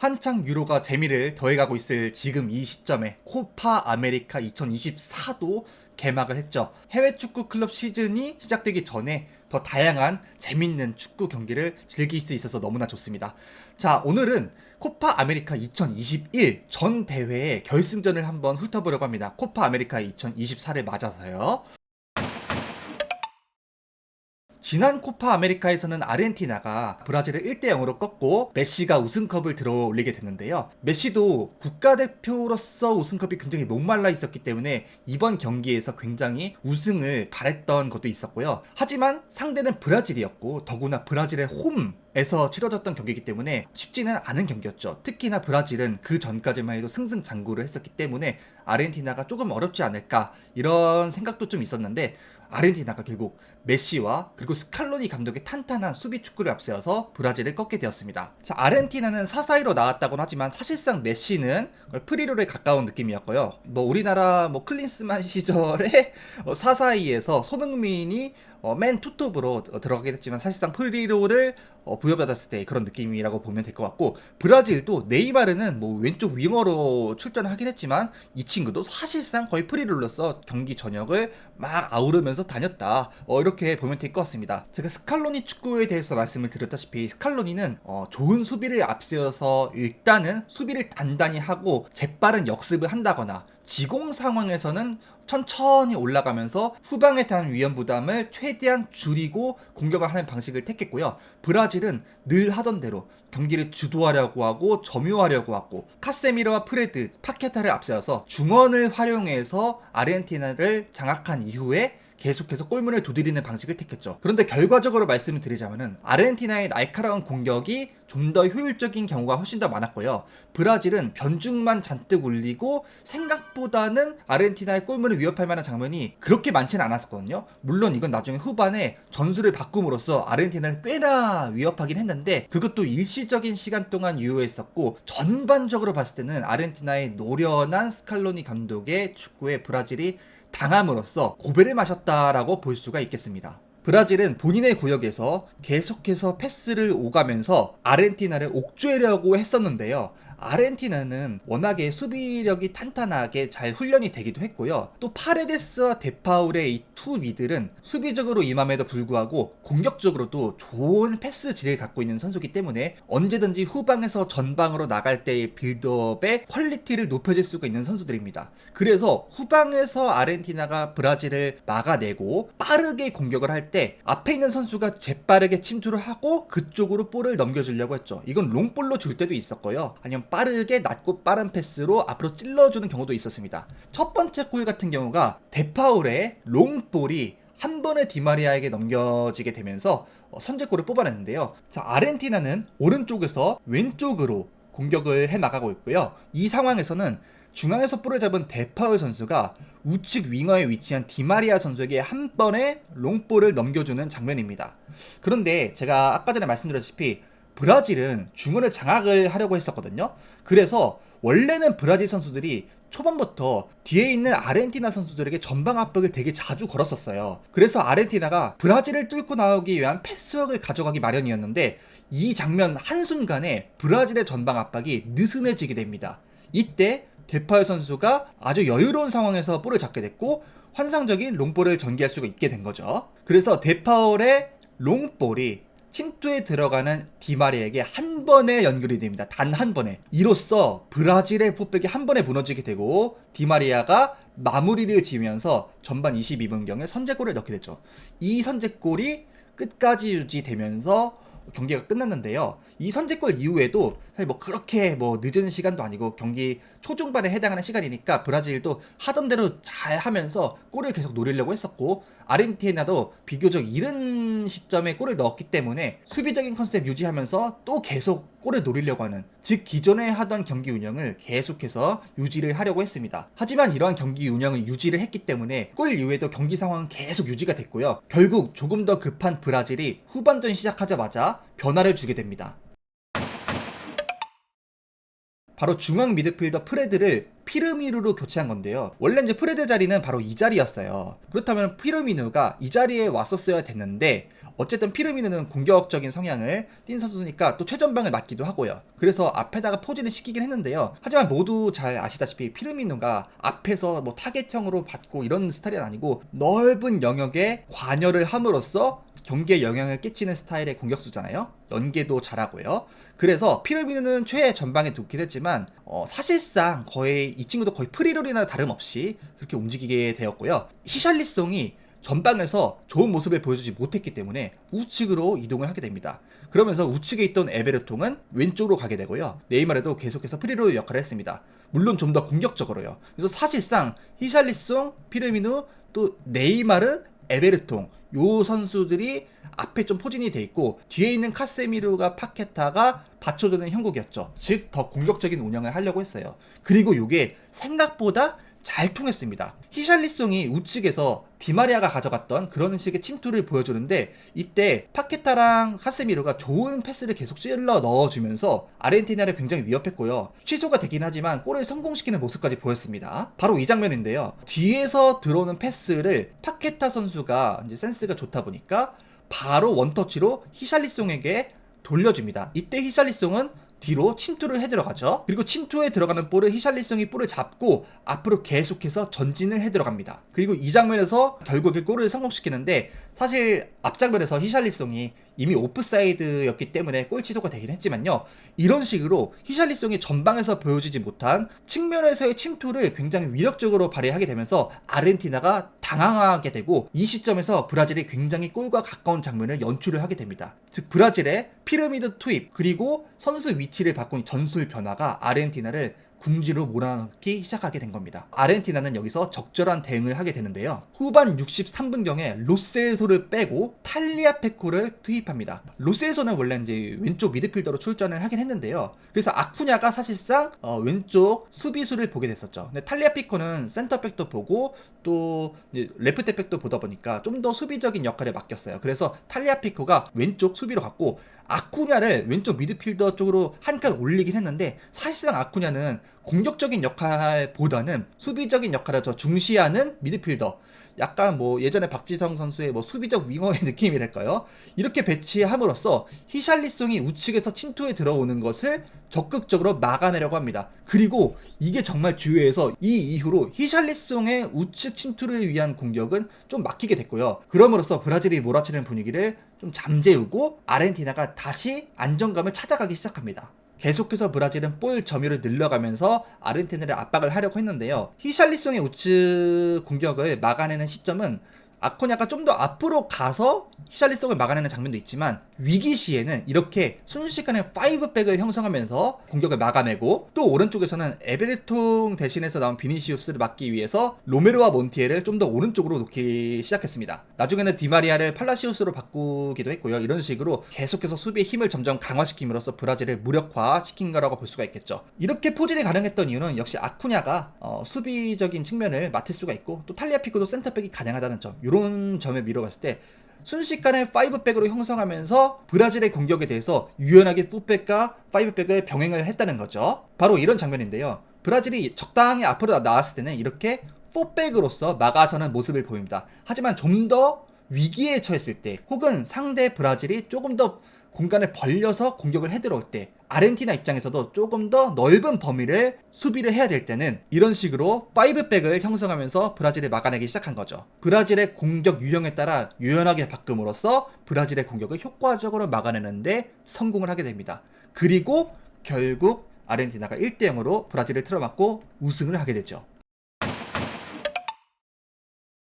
한창 유로가 재미를 더해가고 있을 지금 이 시점에 코파 아메리카 2024도 개막을 했죠. 해외 축구 클럽 시즌이 시작되기 전에 더 다양한 재밌는 축구 경기를 즐길 수 있어서 너무나 좋습니다. 자, 오늘은 코파 아메리카 2021 전 대회의 결승전을 한번 훑어보려고 합니다. 코파 아메리카 2024를 맞아서요. 지난 코파 아메리카에서는 아르헨티나가 브라질을 1대0으로 꺾고 메시가 우승컵을 들어 올리게 됐는데요. 메시도 국가대표로서 우승컵이 굉장히 목말라 있었기 때문에 이번 경기에서 굉장히 우승을 바랬던 것도 있었고요. 하지만 상대는 브라질이었고 더구나 브라질의 홈에서 치러졌던 경기이기 때문에 쉽지는 않은 경기였죠. 특히나 브라질은 그 전까지만 해도 승승장구를 했었기 때문에 아르헨티나가 조금 어렵지 않을까 이런 생각도 좀 있었는데 아르헨티나가 결국 메시와 그리고 스칼로니 감독의 탄탄한 수비 축구를 앞세워서 브라질을 꺾게 되었습니다. 자, 아르헨티나는 4-4-2로 나왔다고는 하지만 사실상 메시는 프리로에 가까운 느낌이었고요. 우리나라 클린스만 시절에 4-4-2에서 손흥민이 맨 투톱으로 들어가게 됐지만 사실상 프리로를 부여받았을 때 그런 느낌이라고 보면 될 것 같고, 브라질도 네이마르는 왼쪽 윙어로 출전을 하긴 했지만 이 친구도 사실상 거의 프리롤러서 경기 전역을 막 아우르면서 다녔다, 이렇게 보면 될 것 같습니다. 제가 스칼로니 축구에 대해서 말씀을 드렸다시피 스칼로니는 좋은 수비를 앞세워서 일단은 수비를 단단히 하고 재빠른 역습을 한다거나 지공 상황에서는 천천히 올라가면서 후방에 대한 위험 부담을 최대한 줄이고 공격을 하는 방식을 택했고요. 브라질은 늘 하던 대로 경기를 주도하려고 하고 점유하려고 하고 카세미로와 프레드, 파케타를 앞세워서 중원을 활용해서 아르헨티나를 장악한 이후에 계속해서 골문을 두드리는 방식을 택했죠. 그런데 결과적으로 말씀을 드리자면은 아르헨티나의 날카로운 공격이 좀 더 효율적인 경우가 훨씬 더 많았고요. 브라질은 변죽만 잔뜩 울리고 생각보다는 아르헨티나의 골문을 위협할 만한 장면이 그렇게 많지는 않았었거든요. 물론 이건 나중에 후반에 전술을 바꿈으로써 아르헨티나를 꽤나 위협하긴 했는데 그것도 일시적인 시간 동안 유효했었고, 전반적으로 봤을 때는 아르헨티나의 노련한 스칼로니 감독의 축구에 브라질이 당함으로써 고배를 마셨다라고 볼 수가 있겠습니다. 브라질은 본인의 구역에서 계속해서 패스를 오가면서 아르헨티나를 옥죄려고 했었는데요. 아르헨티나는 워낙에 수비력이 탄탄하게 잘 훈련이 되기도 했고요. 또 파레데스와 데파울의 이 투 미들은 수비적으로 임함에도 불구하고 공격적으로도 좋은 패스 질을 갖고 있는 선수이기 때문에 언제든지 후방에서 전방으로 나갈 때의 빌드업의 퀄리티를 높여줄 수가 있는 선수들입니다. 그래서 후방에서 아르헨티나가 브라질을 막아내고 빠르게 공격을 할 때 앞에 있는 선수가 재빠르게 침투를 하고 그쪽으로 볼을 넘겨주려고 했죠. 이건 롱볼로 줄 때도 있었고요. 아니면 빠르게 낮고 빠른 패스로 앞으로 찔러주는 경우도 있었습니다. 첫 번째 골 같은 경우가 데파울의 롱볼이 한 번에 디마리아에게 넘겨지게 되면서 선제골을 뽑아냈는데요. 자, 아르헨티나는 오른쪽에서 왼쪽으로 공격을 해나가고 있고요. 이 상황에서는 중앙에서 볼을 잡은 데파울 선수가 우측 윙어에 위치한 디마리아 선수에게 한 번에 롱볼을 넘겨주는 장면입니다. 그런데 제가 아까 전에 말씀드렸다시피 브라질은 중원을 장악을 하려고 했었거든요. 그래서 원래는 브라질 선수들이 초반부터 뒤에 있는 아르헨티나 선수들에게 전방 압박을 되게 자주 걸었었어요. 그래서 아르헨티나가 브라질을 뚫고 나오기 위한 패스워크를 가져가기 마련이었는데 이 장면 한순간에 브라질의 전방 압박이 느슨해지게 됩니다. 이때 데파울 선수가 아주 여유로운 상황에서 볼을 잡게 됐고 환상적인 롱볼을 전개할 수가 있게 된 거죠. 그래서 데파울의 롱볼이 침투에 들어가는 디마리아에게 한 번에 연결이 됩니다. 단 한 번에. 이로써 브라질의 포백이 한 번에 무너지게 되고 디마리아가 마무리를 지으면서 전반 22분경에 선제골을 넣게 됐죠. 이 선제골이 끝까지 유지되면서 경기가 끝났는데요. 이 선제골 이후에도 사실 그렇게 늦은 시간도 아니고 경기 초중반에 해당하는 시간이니까 브라질도 하던 대로 잘 하면서 골을 계속 노리려고 했었고, 아르헨티나도 비교적 이른 시점에 골을 넣었기 때문에 수비적인 컨셉 유지하면서 또 계속 골을 노리려고 하는, 즉 기존에 하던 경기 운영을 계속해서 유지를 하려고 했습니다. 하지만 이러한 경기 운영을 유지를 했기 때문에 골 이후에도 경기 상황은 계속 유지가 됐고요. 결국 조금 더 급한 브라질이 후반전 시작하자마자 변화를 주게 됩니다. 바로 중앙 미드필더 프레드를 피르미누로 교체한 건데요. 원래 이제 프레드 자리는 바로 이 자리였어요. 그렇다면 피르미누가 이 자리에 왔었어야 됐는데 어쨌든 피르미누는 공격적인 성향을 띈 선수니까 또 최전방을 맞기도 하고요. 그래서 앞에다가 포진을 시키긴 했는데요. 하지만 모두 잘 아시다시피 피르미누가 앞에서 뭐 타겟형으로 받고 이런 스타일은 아니고 넓은 영역에 관여를 함으로써 경기에 영향을 끼치는 스타일의 공격수잖아요. 연계도 잘하고요. 그래서 피르미누는 최애 전방에 두긴 했지만 사실상 거의 이 친구도 거의 프리롤이나 다름없이 그렇게 움직이게 되었고요. 히샬리송이 전방에서 좋은 모습을 보여주지 못했기 때문에 우측으로 이동을 하게 됩니다. 그러면서 우측에 있던 에베르통은 왼쪽으로 가게 되고요. 네이마르도 계속해서 프리롤 역할을 했습니다. 물론 좀 더 공격적으로요. 그래서 사실상 히샬리송, 피르미누, 또 네이마르, 에베르통 요 선수들이 앞에 좀 포진이 돼 있고 뒤에 있는 카세미르가 파케타가 받쳐주는 형국이었죠. 즉 더 공격적인 운영을 하려고 했어요. 그리고 이게 생각보다 잘 통했습니다. 히샬리송이 우측에서 디마리아가 가져갔던 그런 식의 침투를 보여주는데 이때 파케타랑 카세미르가 좋은 패스를 계속 찔러 넣어주면서 아르헨티나를 굉장히 위협했고요. 취소가 되긴 하지만 골을 성공시키는 모습까지 보였습니다. 바로 이 장면인데요. 뒤에서 들어오는 패스를 파케타 선수가 이제 센스가 좋다 보니까 바로 원터치로 히샬리송에게 돌려줍니다. 이때 히샬리송은 뒤로 침투를 해 들어가죠. 그리고 침투에 들어가는 볼을 히샬리송이 볼을 잡고 앞으로 계속해서 전진을 해 들어갑니다. 그리고 이 장면에서 결국에 골을 성공시키는데 사실 앞장면에서 히샬리송이 이미 오프사이드였기 때문에 골 취소가 되긴 했지만요. 이런 식으로 히샬리송이 전방에서 보여주지 못한 측면에서의 침투를 굉장히 위력적으로 발휘하게 되면서 아르헨티나가 당황하게 되고 이 시점에서 브라질이 굉장히 골과 가까운 장면을 연출을 하게 됩니다. 즉 브라질의 피라미드 투입 그리고 선수 위치를 바꾼 전술 변화가 아르헨티나를 궁지로 몰아넣기 시작하게 된 겁니다. 아르헨티나는 여기서 적절한 대응을 하게 되는데요. 후반 63분경에 로셀소를 빼고 탈리아페코를 투입합니다. 로셀소는 원래 이제 왼쪽 미드필더로 출전을 하긴 했는데요. 그래서 아쿠냐가 사실상 왼쪽 수비수를 보게 됐었죠. 근데 탈리아페코는 센터백도 보고 또 레프트백도 보다 보니까 좀 더 수비적인 역할을 맡겼어요. 그래서 탈리아페코가 왼쪽 수비로 갔고 아쿠냐를 왼쪽 미드필더 쪽으로 한 칸 올리긴 했는데 사실상 아쿠냐는 공격적인 역할보다는 수비적인 역할을 더 중시하는 미드필더, 약간 뭐 예전에 박지성 선수의 뭐 수비적 윙어의 느낌이랄까요? 이렇게 배치함으로써 히샬리송이 우측에서 침투에 들어오는 것을 적극적으로 막아내려고 합니다. 그리고 이게 정말 주요해서 이 이후로 히샬리송의 우측 침투를 위한 공격은 좀 막히게 됐고요. 그럼으로써 브라질이 몰아치는 분위기를 좀 잠재우고 아르헨티나가 다시 안정감을 찾아가기 시작합니다. 계속해서 브라질은 볼 점유를 늘려가면서 아르헨티나를 압박을 하려고 했는데요. 히샬리송의 우측 공격을 막아내는 시점은 아코냐가 좀 더 앞으로 가서 히샬리송을 막아내는 장면도 있지만 위기 시에는 이렇게 순식간에 5백을 형성하면서 공격을 막아내고 또 오른쪽에서는 에베르통 대신해서 나온 비니시우스를 막기 위해서 로메로와 몬티엘을 좀 더 오른쪽으로 놓기 시작했습니다. 나중에는 디마리아를 팔라시우스로 바꾸기도 했고요. 이런 식으로 계속해서 수비의 힘을 점점 강화시킴으로써 브라질을 무력화시킨 거라고 볼 수가 있겠죠. 이렇게 포진이 가능했던 이유는 역시 아쿠냐가 수비적인 측면을 맡을 수가 있고 또 탈리아피코도 센터백이 가능하다는 점, 이런 점에 미뤄봤을 때 순식간에 5백으로 형성하면서 브라질의 공격에 대해서 유연하게 4백과 5백을 병행을 했다는 거죠. 바로 이런 장면인데요. 브라질이 적당히 앞으로 나왔을 때는 이렇게 4백으로서 막아서는 모습을 보입니다. 하지만 좀 더 위기에 처했을 때 혹은 상대 브라질이 조금 더 공간을 벌려서 공격을 해들어올 때 아르헨티나 입장에서도 조금 더 넓은 범위를 수비를 해야 될 때는 이런 식으로 5백을 형성하면서 브라질을 막아내기 시작한 거죠. 브라질의 공격 유형에 따라 유연하게 바꿈으로써 브라질의 공격을 효과적으로 막아내는데 성공을 하게 됩니다. 그리고 결국 아르헨티나가 1대0으로 브라질을 틀어막고 우승을 하게 되죠.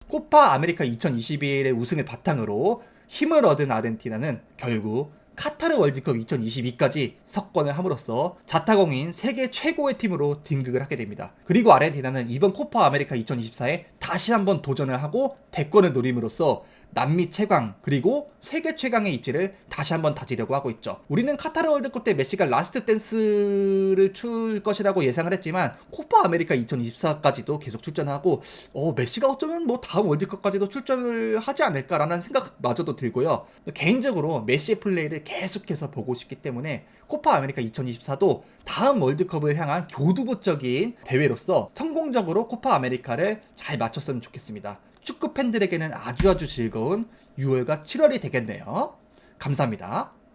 코파 아메리카 2021의 우승을 바탕으로 힘을 얻은 아르헨티나는 결국 카타르 월드컵 2022까지 석권을 함으로써 자타공인 세계 최고의 팀으로 등극을 하게 됩니다. 그리고 아르헨티나는 이번 코파 아메리카 2024에 다시 한번 도전을 하고 대권을 노림으로써 남미 최강 그리고 세계 최강의 입지를 다시 한번 다지려고 하고 있죠. 우리는 카타르 월드컵 때 메시가 라스트 댄스를 출 것이라고 예상을 했지만 코파 아메리카 2024까지도 계속 출전하고 메시가 어쩌면 뭐 다음 월드컵까지도 출전을 하지 않을까라는 생각마저도 들고요. 개인적으로 메시의 플레이를 계속해서 보고 싶기 때문에 코파 아메리카 2024도 다음 월드컵을 향한 교두보적인 대회로서 성공적으로 코파 아메리카를 잘 마쳤으면 좋겠습니다. 축구 팬들에게는 아주 즐거운 6월과 7월이 되겠네요. 감사합니다.